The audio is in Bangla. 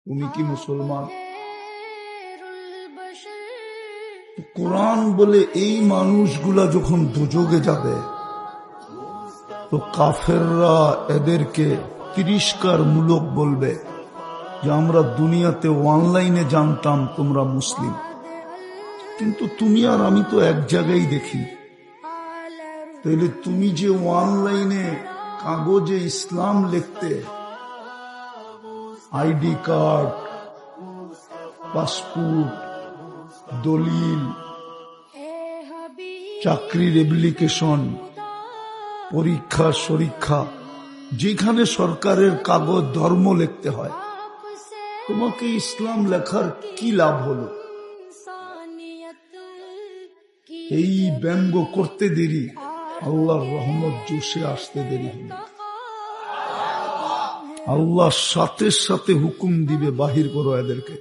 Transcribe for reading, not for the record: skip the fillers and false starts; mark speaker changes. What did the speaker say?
Speaker 1: তুমি কি মুসলমান? কোরআন বলে এই মানুষগুলা যখন দুযোগে যাবে তো কাফেররা এদেরকে তিরস্কারমূলক বলবে যে আমরা দুনিয়াতে অনলাইনে জানতাম তোমরা মুসলিম, কিন্তু তুমি আর আমি তো এক জায়গায় দেখি। তাহলে তুমি যে অনলাইনে কাগজে ইসলাম লিখতে, আইডি কার্ড, পাসপোর্ট, দলিল, চাকরির অ্যাপ্লিকেশন, পরীক্ষা সরীক্ষা, যেখানে সরকারের কাগজ ধর্ম লিখতে হয়, তোমাকে ইসলাম লেখার কি লাভ হলো? এই ব্যঙ্গ করতে দেরি, আল্লাহর রহমত জোশে আসতে দেরি হলো। আল্লাহ সাথে সাথে হুকুম দিবে, বাহির করো এদেরকে।